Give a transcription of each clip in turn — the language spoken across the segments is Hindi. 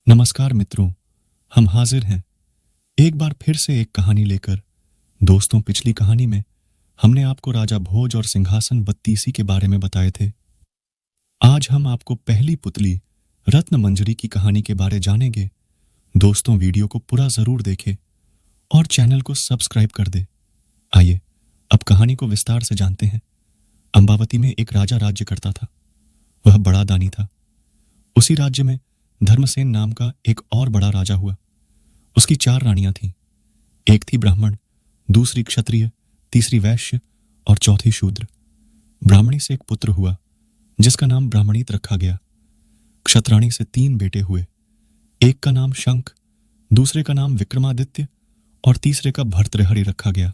नमस्कार मित्रों, हम हाजिर हैं एक बार फिर से एक कहानी लेकर। दोस्तों, पिछली कहानी में हमने आपको राजा भोज और सिंहासन बत्तीसी के बारे में बताए थे। आज हम आपको पहली पुतली रत्न मंजरी की कहानी के बारे जानेंगे। दोस्तों, वीडियो को पूरा जरूर देखें और चैनल को सब्सक्राइब कर दे। आइए अब कहानी को विस्तार से जानते हैं। अम्बावती में एक राजा राज्य करता था। वह बड़ा दानी था। उसी राज्य में धर्मसेन नाम का एक और बड़ा राजा हुआ। उसकी 4 रानियां थीं। एक थी ब्राह्मण, दूसरी क्षत्रिय, तीसरी वैश्य और चौथी शूद्र। ब्राह्मणी से एक पुत्र हुआ जिसका नाम ब्राह्मणीत रखा गया। क्षत्राणी से 3 बेटे हुए। एक का नाम शंख, दूसरे का नाम विक्रमादित्य और तीसरे का भर्तृहरि रखा गया।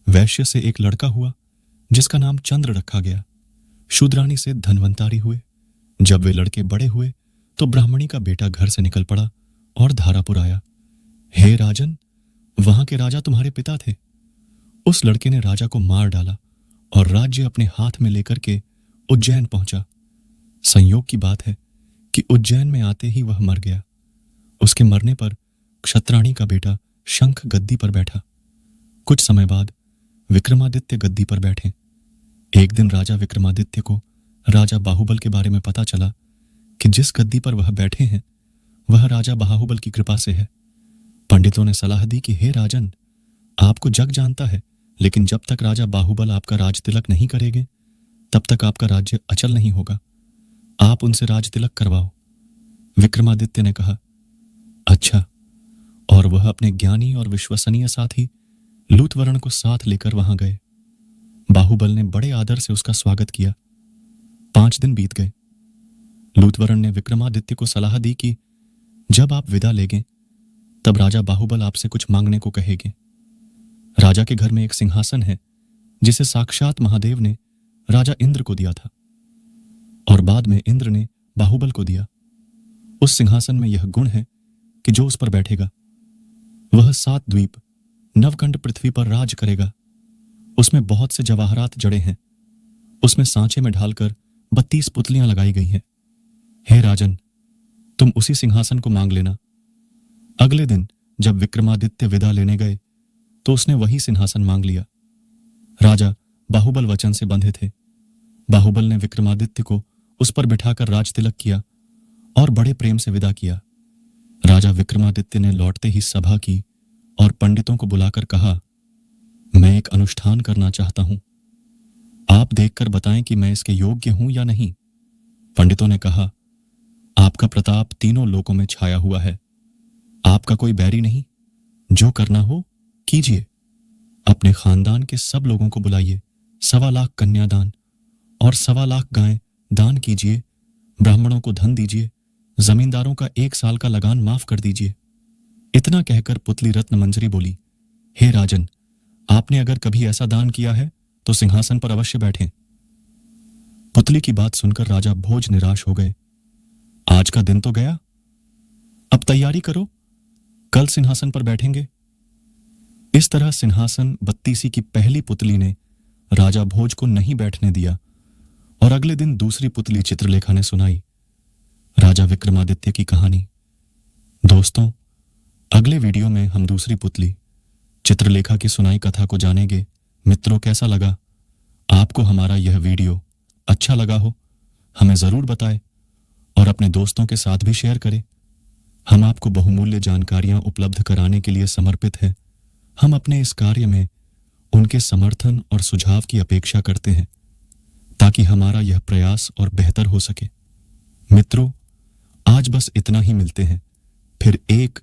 वैश्य से एक लड़का हुआ जिसका नाम चंद्र रखा गया। शूद्राणी से धन्वंतारी हुए। जब वे लड़के बड़े हुए तो ब्राह्मणी का बेटा घर से निकल पड़ा और धारापुर आया। हे राजन, वहां के राजा तुम्हारे पिता थे। उस लड़के ने राजा को मार डाला और राज्य अपने हाथ में लेकर के उज्जैन पहुंचा। संयोग की बात है कि उज्जैन में आते ही वह मर गया। उसके मरने पर क्षत्राणी का बेटा शंख गद्दी पर बैठा। कुछ समय बाद विक्रमादित्य गद्दी पर बैठे। एक दिन राजा विक्रमादित्य को राजा बाहुबल के बारे में पता चला कि जिस गद्दी पर वह बैठे हैं वह राजा बाहुबल की कृपा से है। पंडितों ने सलाह दी कि हे राजन, आपको जग जानता है, लेकिन जब तक राजा बाहुबल आपका राज तिलक नहीं करेंगे तब तक आपका राज्य अचल नहीं होगा। आप उनसे राज तिलक करवाओ। विक्रमादित्य ने कहा, अच्छा। और वह अपने ज्ञानी और विश्वसनीय साथी लूतवर्ण को साथ लेकर वहां गए। बाहुबल ने बड़े आदर से उसका स्वागत किया। 5 दिन बीत गए। लूतवर्ण ने विक्रमादित्य को सलाह दी कि जब आप विदा लेंगे तब राजा बाहुबल आपसे कुछ मांगने को कहेंगे। राजा के घर में एक सिंहासन है जिसे साक्षात महादेव ने राजा इंद्र को दिया था और बाद में इंद्र ने बाहुबल को दिया। उस सिंहासन में यह गुण है कि जो उस पर बैठेगा वह 7 द्वीप नवखंड पृथ्वी पर राज करेगा। उसमें बहुत से जवाहरात जड़े हैं। उसमें सांचे में ढालकर 32 पुतलियां लगाई गई हैं। हे राजन, तुम उसी सिंहासन को मांग लेना। अगले दिन जब विक्रमादित्य विदा लेने गए तो उसने वही सिंहासन मांग लिया। राजा बाहुबल वचन से बंधे थे। बाहुबल ने विक्रमादित्य को उस पर बिठाकर राज तिलक किया और बड़े प्रेम से विदा किया। राजा विक्रमादित्य ने लौटते ही सभा की और पंडितों को बुलाकर कहा, मैं एक अनुष्ठान करना चाहता हूं। आप देखकर बताएं कि मैं इसके योग्य हूं या नहीं। पंडितों ने कहा, आपका प्रताप तीनों लोकों में छाया हुआ है। आपका कोई बैरी नहीं। जो करना हो कीजिए। अपने खानदान के सब लोगों को बुलाइए। 1.25 लाख कन्यादान और 1.25 लाख गायें दान कीजिए। ब्राह्मणों को धन दीजिए। जमींदारों का 1 साल का लगान माफ कर दीजिए। इतना कहकर पुतली रत्न मंजरी बोली, हे राजन, आपने अगर कभी ऐसा दान किया है तो सिंहासन पर अवश्य बैठें। पुतली की बात सुनकर राजा भोज निराश हो गए। आज का दिन तो गया, अब तैयारी करो, कल सिंहासन पर बैठेंगे। इस तरह सिंहासन बत्तीसी की पहली पुतली ने राजा भोज को नहीं बैठने दिया और अगले दिन दूसरी पुतली चित्रलेखा ने सुनाई राजा विक्रमादित्य की कहानी। दोस्तों, अगले वीडियो में हम दूसरी पुतली चित्रलेखा की सुनाई कथा को जानेंगे। मित्रों, कैसा लगा? आपको हमारा यह वीडियो अच्छा लगा हो हमें जरूर बताएं और अपने दोस्तों के साथ भी शेयर करें। हम आपको बहुमूल्य जानकारियां उपलब्ध कराने के लिए समर्पित हैं। हम अपने इस कार्य में उनके समर्थन और सुझाव की अपेक्षा करते हैं ताकि हमारा यह प्रयास और बेहतर हो सके। मित्रों, आज बस इतना ही। मिलते हैं फिर एक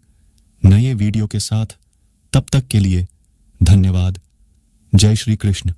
नए वीडियो के साथ। तब तक के लिए धन्यवाद। जय श्री कृष्ण।